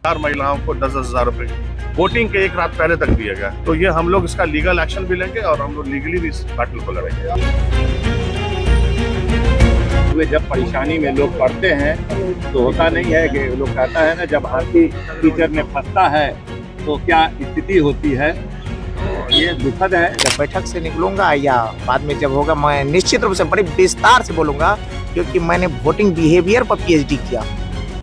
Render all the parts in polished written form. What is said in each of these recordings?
4 महिलाओं को 10,000 रुपए वोटिंग के एक रात पहले तक दिया गया। तो ये हम लोग इसका लीगल एक्शन भी लेंगे और हम लोग लीगली भी इस बैटल को लड़ेंगे। जब परेशानी में लोग पढ़ते हैं तो होता नहीं है कि लोग कहता है ना, जब हाथी टीचर में फंसता है तो क्या स्थिति होती है। ये दुखद है। जब बैठक से निकलूंगा या बाद में जब होगा, मैं निश्चित रूप से बड़े विस्तार से बोलूंगा, क्योंकि मैंने वोटिंग बिहेवियर पर पीएचडी किया।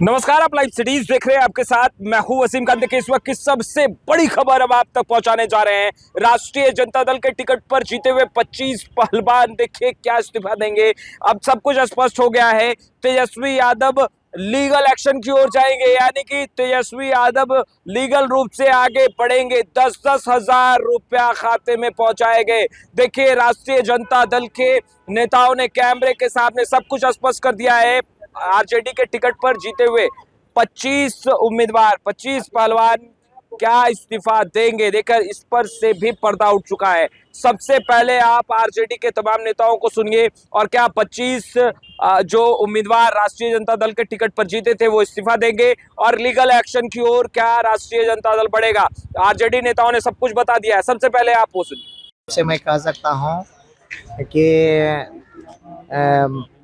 नमस्कार, आप लाइव सिटीज देख रहे हैं। आपके साथ मैं हूं वसीम खान। देखिए, इस वक्त की सबसे बड़ी खबर अब आप तक पहुंचाने जा रहे हैं। राष्ट्रीय जनता दल के टिकट पर जीते हुए 25 पहलवान देखिए क्या इस्तीफा देंगे। अब सब कुछ स्पष्ट हो गया है। तेजस्वी यादव लीगल एक्शन की ओर जाएंगे, यानी कि तेजस्वी यादव लीगल रूप से आगे बढ़ेंगे। 10-10 हजार रुपया खाते में पहुंचाएंगे। देखिए, राष्ट्रीय जनता दल के नेताओं ने कैमरे के सामने सब कुछ स्पष्ट कर दिया है। आरजेडी के टिकट पर जीते हुए 25 उम्मीदवार, 25 पहलवान क्या इस्तीफा देंगे, देखकर इस पर से भी पर्दा उठ चुका है। सबसे पहले आप आरजेडी के तमाम नेताओं को सुनिए, और क्या 25 जो उम्मीदवार राष्ट्रीय जनता दल के टिकट पर जीते थे वो इस्तीफा देंगे और लीगल एक्शन की ओर क्या राष्ट्रीय जनता दल बढ़ेगा। आरजेडी नेताओं ने सब कुछ बता दिया है। सबसे पहले आप वो सुनिए। से मैं कह सकता हूँ कि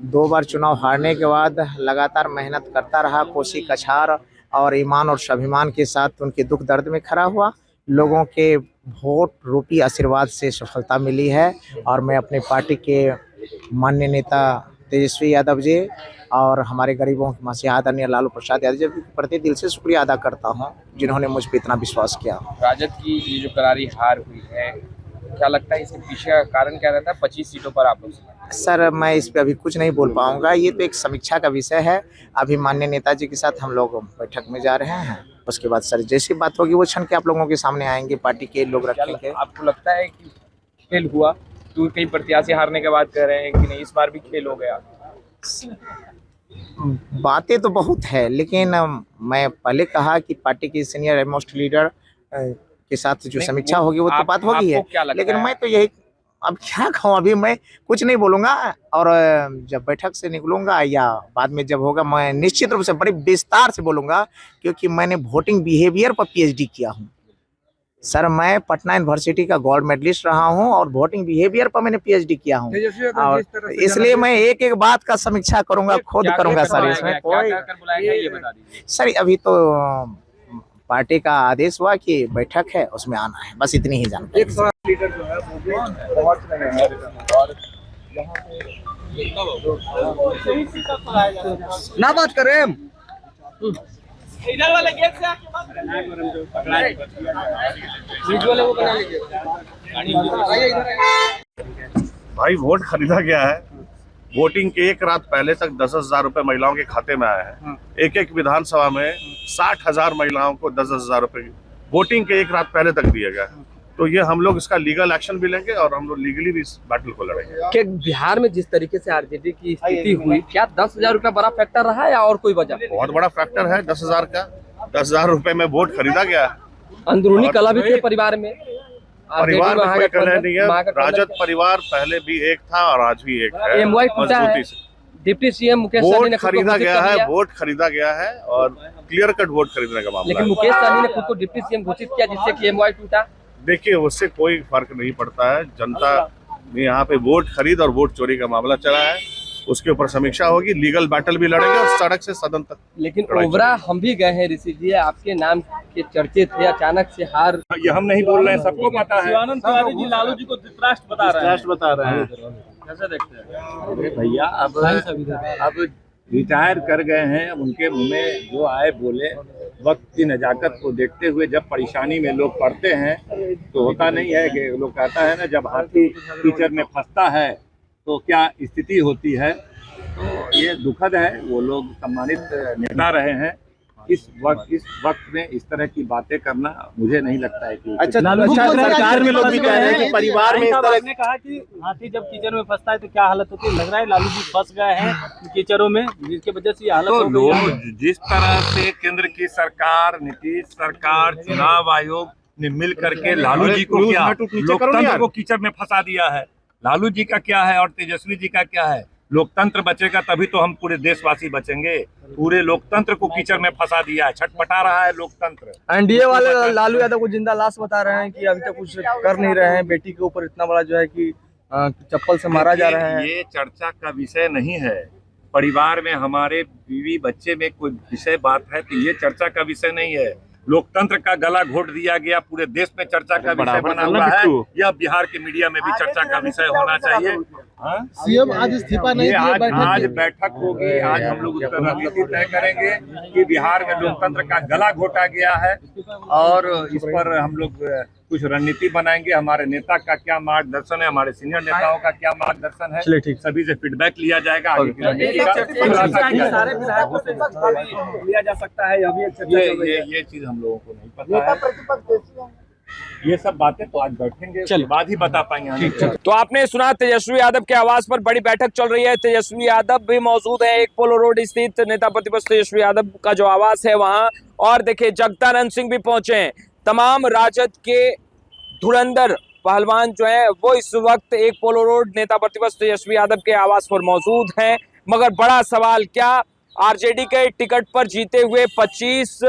2 बार चुनाव हारने के बाद लगातार मेहनत करता रहा, कोसी कछार और ईमान और स्वाभिमान के साथ उनके दुख दर्द में खड़ा हुआ। लोगों के वोट रूपी आशीर्वाद से सफलता मिली है, और मैं अपने पार्टी के माननीय नेता तेजस्वी यादव जी और हमारे गरीबों के मसीहा आदरणीय लालू प्रसाद यादव जी के प्रति दिल से शुक्रिया अदा करता हूं, जिन्होंने मुझ पर इतना विश्वास किया। राजद की ये जो करारी हार हुई है, क्या लगता है इसके पीछे का कारण क्या रहता है? 25 सीटों पर आप लोग सर, मैं इस पे अभी कुछ नहीं बोल पाऊंगा। ये तो एक समीक्षा का विषय है। अभी माननीय नेताजी के साथ हम लोग बैठक में जा रहे हैं। उसके बाद सर जैसी बात होगी वो क्षण के आप लोगों के सामने आएंगे, पार्टी के लोग रखेंगे। आपको लगता है कि खेल हुआ? तो कई प्रत्याशी हारने के बाद कह रहे हैं कि नहीं, इस बार भी खेल हो गया। बातें तो बहुत है, लेकिन मैं पहले कहा कि पार्टी के सीनियर मोस्ट लीडर के साथ जो समीक्षा होगी वो तो बात होगी है। लेकिन मैं तो यही, अब क्या कहूँ, अभी मैं कुछ नहीं बोलूंगा। और जब बैठक से निकलूंगा या बाद में जब होगा, मैं निश्चित रूप से बड़े विस्तार से बोलूंगा, क्योंकि मैंने वोटिंग बिहेवियर पर पीएचडी किया हूँ। सर, मैं पटना यूनिवर्सिटी का गोल्ड मेडलिस्ट रहा हूं और वोटिंग बिहेवियर पर मैंने पीएचडी किया हूं, और इसलिए मैं एक एक बात का समीक्षा करूंगा, खुद करूंगा सर। इसमें कोई सर, अभी तो पार्टी का आदेश हुआ कि बैठक है, उसमें आना है, बस इतनी ही जानकारी। लीडर जो है वो भी पहुंच रहे हैं और ना बात करें। इधर वाले गेट से आके भाई, वोट खरीदा गया है। वोटिंग के एक रात पहले तक 10,000 रुपए महिलाओं के खाते में आए हैं। एक एक विधानसभा में 60,000 महिलाओं को 10,000 रुपए वोटिंग के एक रात पहले तक दिया गया। तो ये हम लोग इसका लीगल एक्शन भी लेंगे और हम लोग लीगली भी इस बैटल को लड़ेंगे। कि बिहार में जिस तरीके से आरजेडी की स्थिति हुई, क्या 10,000 रुपया बड़ा फैक्टर रहा है या और कोई वजह? बहुत बड़ा फैक्टर है 10,000 का। 10,000 रुपए में वोट खरीदा गया है। अंदरूनी कलह भी थे परिवार में। परिवार में कोई कलह नहीं है। राजद परिवार पहले भी एक था और आज भी एक है। एमवाई टूटा है। डिप्टी सीएम मुकेश सहनी ने खरीदा गया है, वोट खरीदा गया है और क्लियर कट वोट खरीदने का मामला। लेकिन मुकेश सहनी ने खुद को डिप्टी सीएम घोषित किया, जिससे कि एमवाई टूटा। देखिए, उससे कोई फर्क नहीं पड़ता है। जनता ने यहाँ पे वोट खरीद और वोट चोरी का मामला चला है, उसके ऊपर समीक्षा होगी, लीगल बैटल भी लड़ेंगे और सड़क से सदन तक। लेकिन ओवरा हम भी गए हैं ऋषि जी, आपके नाम के चर्चे थे, अचानक से हार। ये हम नहीं बोल रहे हैं, सबको पता है। शिवानंद तिवारी जी लालू जी को धृतराष्ट्र बता रहे हैं। कैसे देखते हैं? अरे भैया, अब रिटायर कर गए हैं, अब उनके मुंह में जो आए बोले। वक्त की नजाकत को देखते हुए जब परेशानी में लोग पढ़ते हैं तो होता नहीं है कि लोग कहता है ना, जब हाथी टीचर में फंसता है तो क्या स्थिति होती है। तो ये दुखद है। वो लोग सम्मानित नेता रहे हैं। इस वक्त में इस तरह की बातें करना मुझे नहीं लगता है कि अच्छा, सरकार में लोग भी कह रहे हैं कि परिवार में इस तरह ने कहा कि हाथी जब कीचड़ में फंसता है तो क्या हालत होती है। लग रहा है लालू जी फंस गए हैं कीचड़ों में, जिसकी वजह से हालत तो हो गई है। जिस तरह से केंद्र की सरकार, नीतीश सरकार, चुनाव आयोग ने मिल करके लालू जी को क्या लोकतंत्र को कीचड़ में फंसा दिया है। लालू जी का क्या है और तेजस्वी जी का क्या है? लोकतंत्र बचेगा तभी तो हम पूरे देशवासी बचेंगे। पूरे लोकतंत्र को कीचड़ में फंसा दिया है, छटपटा रहा है लोकतंत्र। एनडीए वाले लालू यादव को जिंदा लाश बता रहे हैं कि अभी तक कुछ कर नहीं रहे हैं, बेटी के ऊपर इतना बड़ा जो है कि चप्पल से मारा जा रहा है। ये चर्चा का विषय नहीं है। परिवार में हमारे बीवी बच्चे में कोई विषय बात है तो ये चर्चा का विषय नहीं है। लोकतंत्र का गला घोट दिया गया, पूरे देश में चर्चा का विषय बना हुआ है। यह बिहार के मीडिया में भी चर्चा का विषय होना चाहिए। सीएम आज इस्तीफा नहीं दिए, आज बैठक होगी, आज हम लोग उसका रणनीति तय करेंगे कि बिहार में लोकतंत्र का गला घोटा गया है और इस पर हम लोग कुछ रणनीति बनाएंगे। हमारे नेता का क्या मार्गदर्शन है, हमारे सीनियर नेताओं का क्या मार्गदर्शन है, चलिए ठीक, सभी से फीडबैक लिया जाएगा। आगे की रणनीति लिया जा सकता है, ये चीज हम लोगों को नहीं पता है। ये सब बातें तो आज बैठेंगे उसके बाद ही बता पाएंगे। तो आपने सुना तेजस्वी यादव के आवास पर बड़ी बैठक चल रही है। तेजस्वी यादव भी मौजूद है, एक पोलो रोड स्थित नेता प्रतिपक्ष तेजस्वी यादव का जो आवास है वहां। और देखिए जगदानंद सिंह भी पहुंचे हैं। तमाम राजद के धुरंधर पहलवान जो है वो इस वक्त एक पोलो रोड नेता प्रतिपक्ष तेजस्वी यादव के आवास पर मौजूद हैं। मगर बड़ा सवाल, क्या आरजेडी के टिकट पर जीते हुए 25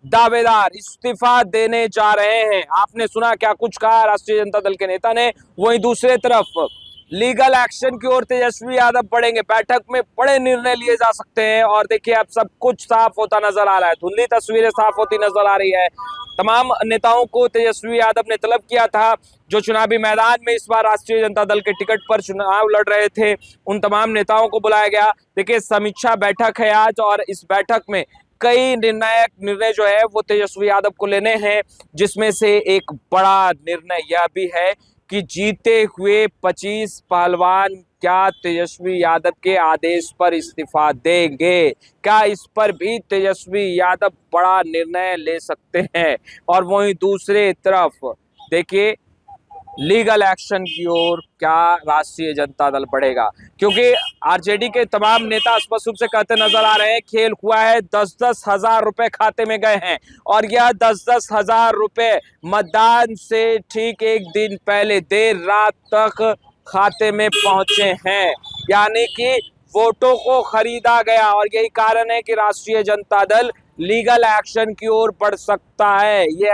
दावेदार इस्तीफा देने जा रहे हैं? आपने सुना क्या कुछ कहा राष्ट्रीय जनता दल के नेता ने। वहीं दूसरे तरफ लीगल एक्शन की ओर तेजस्वी यादव बढ़ेंगे। बैठक में बड़े निर्णय लिए जा सकते हैं और देखिए अब सब कुछ साफ होता नजर आ रहा है, धुंधली तस्वीरें साफ होती नजर आ रही है। तमाम नेताओं को तेजस्वी यादव ने तलब किया था जो चुनावी मैदान में इस बार राष्ट्रीय जनता दल के टिकट पर चुनाव लड़ रहे थे, उन तमाम नेताओं को बुलाया गया। देखिए समीक्षा बैठक है आज और इस बैठक में कई निर्णायक निर्णय जो है वो तेजस्वी यादव को लेने हैं, जिसमें से एक बड़ा निर्णय यह भी है कि जीते हुए 25 पहलवान क्या तेजस्वी यादव के आदेश पर इस्तीफा देंगे? क्या इस पर भी तेजस्वी यादव बड़ा निर्णय ले सकते हैं? और वहीं दूसरे तरफ देखिए लीगल एक्शन की ओर क्या राष्ट्रीय जनता दल बढ़ेगा? क्योंकि आरजेडी के तमाम नेता स्पष्ट रूप से कहते नजर आ रहे हैं खेल हुआ है, 10-10 हजार रुपए खाते में गए हैं और यह 10-10 हजार रुपए मतदान से ठीक एक दिन पहले देर रात तक खाते में पहुंचे हैं, यानी कि वोटों को खरीदा गया। और यही कारण है कि राष्ट्रीय जनता दल लीगल एक्शन की ओर बढ़ सकता है। ये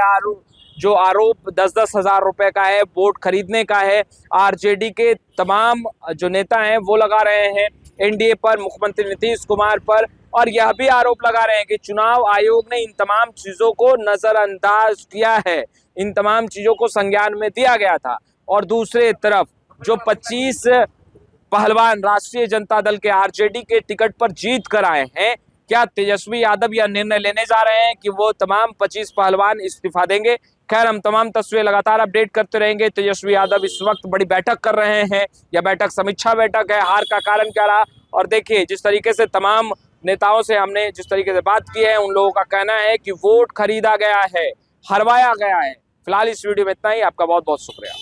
आरोप 10-10 हजार रुपए का है, वोट खरीदने का है। आरजेडी के तमाम जो नेता हैं वो लगा रहे हैं एनडीए पर, मुख्यमंत्री नीतीश कुमार पर, और यह भी आरोप लगा रहे हैं कि चुनाव आयोग ने इन तमाम चीजों को नजरअंदाज किया है, इन तमाम चीजों को संज्ञान में दिया गया था। और दूसरे तरफ जो 25 पहलवान राष्ट्रीय जनता दल के आरजेडी के टिकट पर जीत कर आए हैं, क्या तेजस्वी यादव यह निर्णय लेने जा रहे हैं कि वो तमाम 25 पहलवान इस्तीफा देंगे? खैर हम तमाम तस्वीरें लगातार अपडेट करते रहेंगे। तेजस्वी यादव इस वक्त बड़ी बैठक कर रहे हैं, यह बैठक समीक्षा बैठक है। हार का कारण क्या रहा, और देखिए जिस तरीके से तमाम नेताओं से हमने जिस तरीके से बात की है, उन लोगों का कहना है कि वोट खरीदा गया है, हरवाया गया है। फिलहाल इस वीडियो में इतना ही। आपका बहुत बहुत शुक्रिया।